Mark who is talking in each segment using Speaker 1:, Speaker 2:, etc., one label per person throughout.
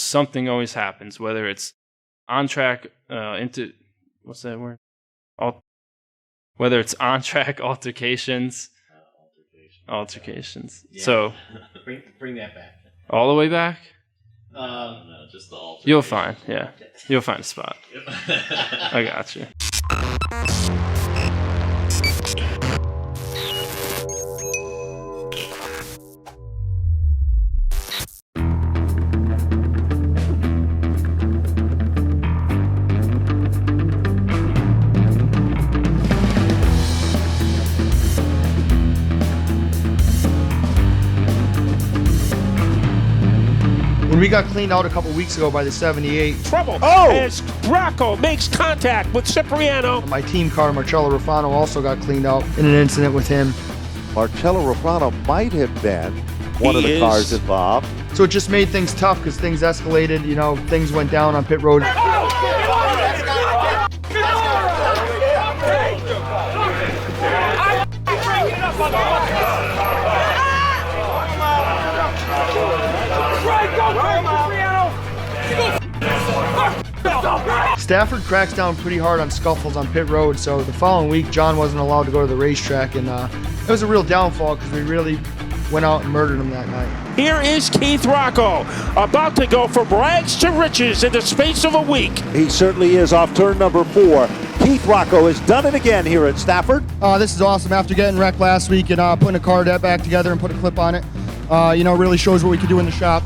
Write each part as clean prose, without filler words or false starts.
Speaker 1: something always happens, whether it's on track into what's that word? Whether it's on track altercations. Yeah. So
Speaker 2: bring that back.
Speaker 1: All the way back?
Speaker 2: No, just the altercation.
Speaker 1: You'll find, yeah. You'll find a spot.
Speaker 2: Yep.
Speaker 1: I got you.
Speaker 3: When we got cleaned out a couple weeks ago by the 78.
Speaker 4: Trouble as Rocco makes contact with Cipriano.
Speaker 3: My team car, Marcello Rufano, also got cleaned out in an incident with him.
Speaker 5: Marcello Rufano might have been one of the cars involved.
Speaker 3: So it just made things tough because things escalated, you know, things went down on pit road. Stafford cracks down pretty hard on scuffles on pit road, so the following week John wasn't allowed to go to the racetrack, and it was a real downfall because we really went out and murdered him that night.
Speaker 4: Here is Keith Rocco, about to go from rags to riches in the space of a week.
Speaker 5: He certainly is off turn number 4. Keith Rocco has done it again here at Stafford.
Speaker 3: This is awesome. After getting wrecked last week and putting a car back together and put a clip on it, really shows what we can do in the shop.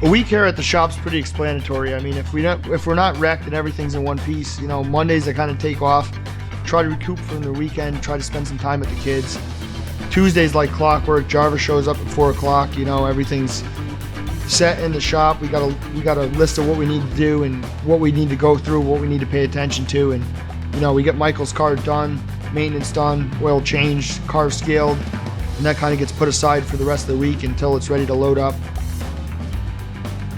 Speaker 3: A week here at the shop's pretty explanatory. I mean, if we're not wrecked and everything's in one piece, Mondays I kind of take off, try to recoup from the weekend, try to spend some time with the kids. Tuesdays like clockwork. Jarvis shows up at 4 o'clock. Everything's set in the shop. We got a list of what we need to do and what we need to go through, what we need to pay attention to, and we get Michael's car done, maintenance done, oil changed, car scaled, and that kind of gets put aside for the rest of the week until it's ready to load up.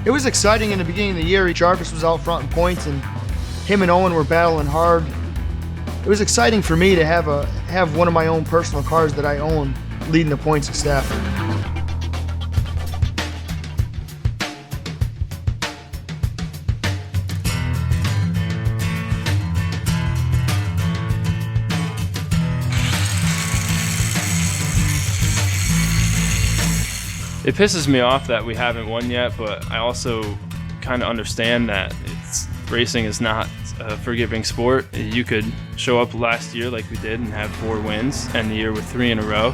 Speaker 3: It was exciting in the beginning of the year. Jarvis was out front in points, and him and Owen were battling hard. It was exciting for me to have one of my own personal cars that I own leading the points at Stafford.
Speaker 1: It pisses me off that we haven't won yet, but I also kind of understand that racing is not a forgiving sport. You could show up last year like we did and have 4 wins, end the year with 3 in a row.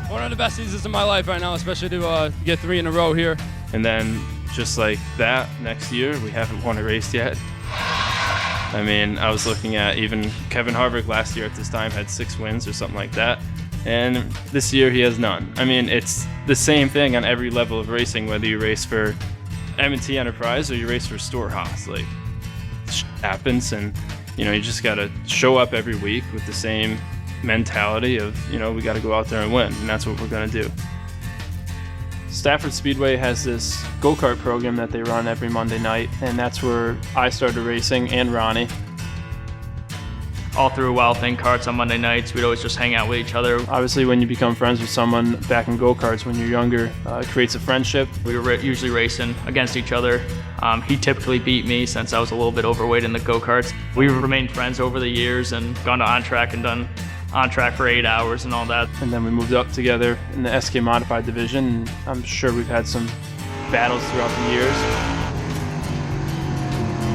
Speaker 6: One of the best seasons of my life right now, especially to get 3 in a row here.
Speaker 1: And then just like that, next year we haven't won a race yet. I mean, I was looking at even Kevin Harvick last year at this time had 6 wins or something like that. And this year he has none. I mean, it's the same thing on every level of racing, whether you race for M&T Enterprise or you race for Storehouse. Like, shit happens, and you just got to show up every week with the same mentality of we got to go out there and win, and that's what we're going to do. Stafford Speedway has this go-kart program that they run every Monday night, and that's where I started racing, and Ronnie.
Speaker 7: All through Wild Thing Karts on Monday nights, we'd always just hang out with each other.
Speaker 1: Obviously, when you become friends with someone back in go-karts when you're younger, it creates a friendship.
Speaker 7: We were usually racing against each other. He typically beat me since I was a little bit overweight in the go-karts. We've remained friends over the years and gone to on-track and done on-track for 8 hours and all that.
Speaker 1: And then we moved up together in the SK Modified division, and I'm sure we've had some battles throughout the years.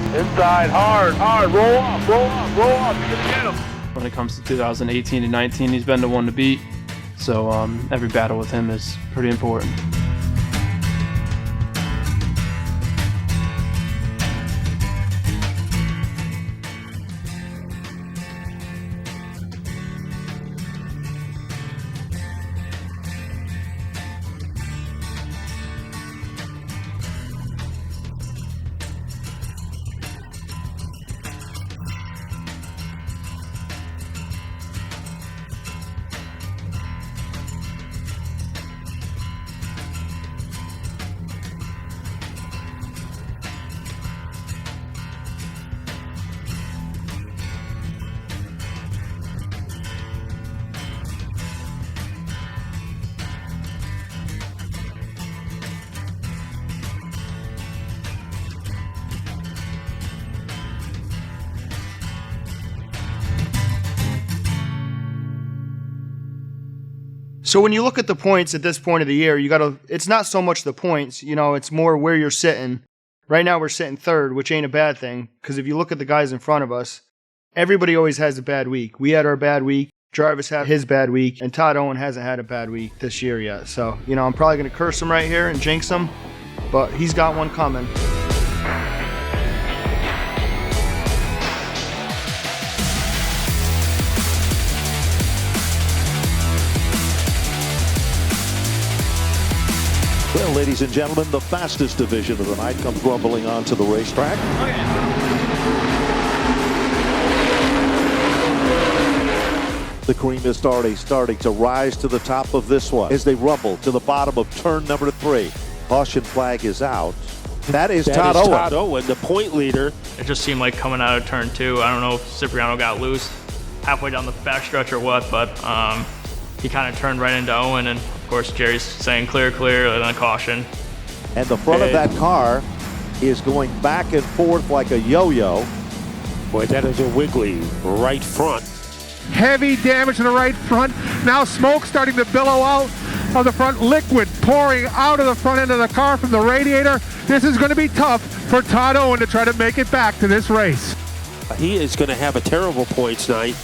Speaker 8: Inside, hard, roll off, you can get him.
Speaker 1: When it comes to 2018 and 19, he's been the one to beat, so every battle with him is pretty important.
Speaker 3: So when you look at the points at this point of the year, it's not so much the points, it's more where you're sitting. Right now we're sitting third, which ain't a bad thing, because if you look at the guys in front of us, everybody always has a bad week. We had our bad week, Jarvis had his bad week, and Todd Owen hasn't had a bad week this year yet. So, I'm probably going to curse him right here and jinx him, but he's got one coming.
Speaker 5: Well, ladies and gentlemen, the fastest division of the night comes rumbling onto the racetrack. The cream is already starting to rise to the top of this one as they rumble to the bottom of turn number 3. Caution flag is out. That is Todd Owen.
Speaker 4: Todd Owen, the point leader.
Speaker 7: It just seemed like coming out of turn 2, I don't know if Cipriano got loose halfway down the backstretch or what, but he kind of turned right into Owen, and of course Jerry's saying clear, and then caution.
Speaker 5: And the front of that car is going back and forth like a yo-yo.
Speaker 4: Boy, that is a wiggly right front.
Speaker 8: Heavy damage to the right front. Now smoke starting to billow out of the front. Liquid pouring out of the front end of the car from the radiator. This is going to be tough for Todd Owen to try to make it back to this race.
Speaker 4: He is going to have a terrible points night.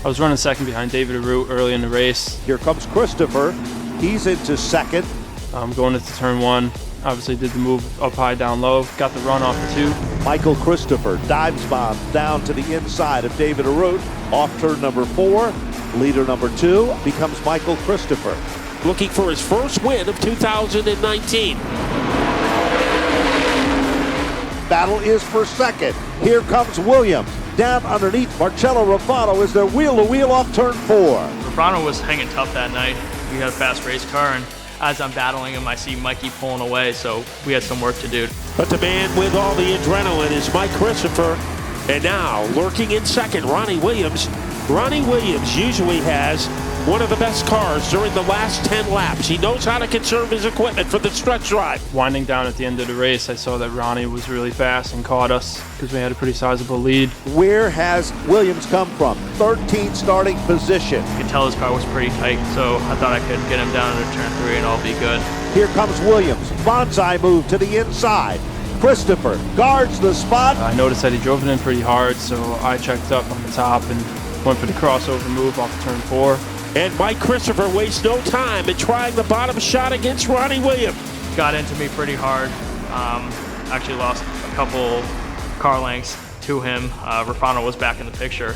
Speaker 1: I was running second behind David Arute early in the race.
Speaker 5: Here comes Christopher. He's into second.
Speaker 1: Going into turn 1. Obviously did the move up high, down low. Got the run off the 2.
Speaker 5: Michael Christopher dives bomb down to the inside of David Arute. Off turn number 4. Leader number 2 becomes Michael Christopher.
Speaker 4: Looking for his first win of 2019.
Speaker 5: Battle is for second. Here comes Williams. Down underneath Marcello Ruffano as they're wheel-to-wheel off turn 4.
Speaker 7: Ruffano was hanging tough that night. We had a fast race car, and as I'm battling him, I see Mikey pulling away, so we had some work to do.
Speaker 4: But the man with all the adrenaline is Mike Christopher. And now, lurking in second, Ronnie Williams. Ronnie Williams usually has one of the best cars during the last 10 laps. He knows how to conserve his equipment for the stretch drive.
Speaker 1: Winding down at the end of the race, I saw that Ronnie was really fast and caught us because we had a pretty sizable lead.
Speaker 5: Where has Williams come from? 13th starting position.
Speaker 7: You could tell his car was pretty tight, so I thought I could get him down into turn 3 and all be good.
Speaker 5: Here comes Williams. Bonsai move to the inside. Christopher guards the spot.
Speaker 1: I noticed that he drove it in pretty hard, so I checked up on the top and went for the crossover move off of turn 4.
Speaker 4: And Mike Christopher wastes no time in trying the bottom shot against Ronnie Williams.
Speaker 7: Got into me pretty hard. Actually lost a couple car lengths to him. Ruffano was back in the picture.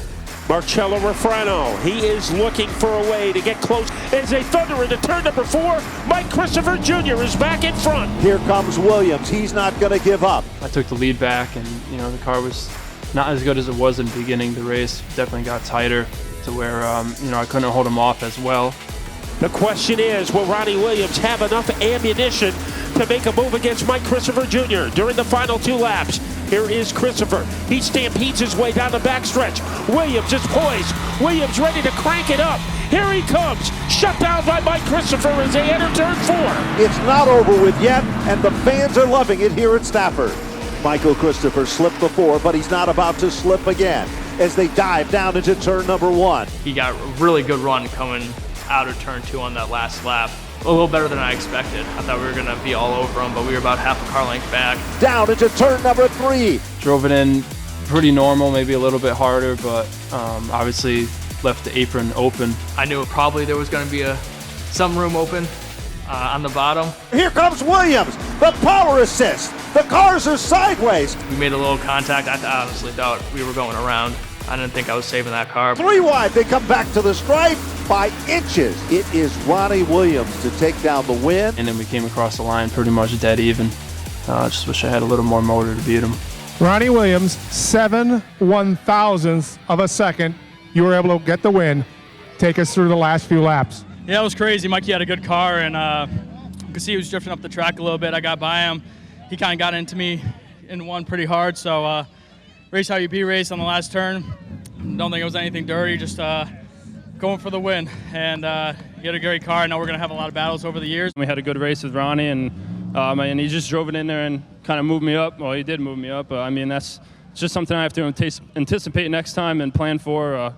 Speaker 4: Marcello Ruffano, he is looking for a way to get close. As they thunder into turn number 4, Mike Christopher Jr. is back in front.
Speaker 5: Here comes Williams. He's not going to give up.
Speaker 1: I took the lead back, and the car was not as good as it was in the beginning of the race. Definitely got tighter to where I couldn't hold him off as well.
Speaker 4: The question is, will Ronnie Williams have enough ammunition to make a move against Mike Christopher Jr. during the final 2 laps? Here is Christopher. He stampedes his way down the backstretch. Williams is poised. Williams ready to crank it up. Here he comes. Shut down by Mike Christopher as they enter turn 4.
Speaker 5: It's not over with yet, and the fans are loving it here at Stafford. Michael Christopher slipped before, but he's not about to slip again as they dive down into turn number 1.
Speaker 7: He got a really good run coming out of turn 2 on that last lap. A little better than I expected. I thought we were going to be all over him, but we were about half a car length back.
Speaker 5: Down into turn number 3.
Speaker 1: Drove it in pretty normal, maybe a little bit harder, but obviously left the apron open.
Speaker 7: I knew probably there was going to be some room open on the bottom.
Speaker 5: Here comes Williams, the power assist. The cars are sideways.
Speaker 7: We made a little contact. I honestly thought we were going around. I didn't think I was saving that car.
Speaker 5: 3 wide, they come back to the stripe by inches. It is Ronnie Williams to take down the win.
Speaker 1: And then we came across the line pretty much dead even. Just wish I had a little more motor to beat him.
Speaker 8: Ronnie Williams, 7 1/1000ths of a second. You were able to get the win. Take us through the last few laps.
Speaker 9: Yeah, it was crazy. Mikey had a good car, and you could see he was drifting up the track a little bit. I got by him. He kind of got into me in one pretty hard, so race how you be race on the last turn. Don't think it was anything dirty, just going for the win. And he had a great car. Now we're going to have a lot of battles over the years.
Speaker 1: We had a good race with Ronnie, and he just drove it in there and kind of moved me up. Well, he did move me up. I mean, that's just something I have to anticipate next time and plan for.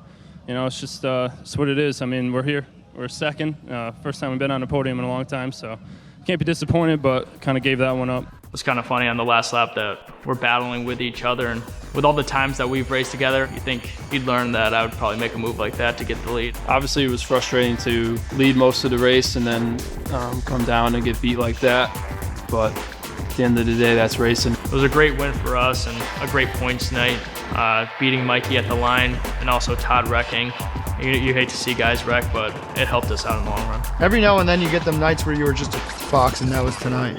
Speaker 1: It's just it's what it is. I mean, we're here or second. First time we've been on a podium in a long time, so can't be disappointed, but kind of gave that one up.
Speaker 7: It was kind of funny on the last lap that we're battling with each other, and with all the times that we've raced together, you think he'd learn that I would probably make a move like that to get the lead.
Speaker 1: Obviously, it was frustrating to lead most of the race and then come down and get beat like that, but at the end of the day, that's racing.
Speaker 7: It was a great win for us and a great points night, beating Mikey at the line and also Todd wrecking. You hate to see guys wreck, but it helped us out in the long run.
Speaker 3: Every now and then you get them nights where you were just a fox, and that was tonight.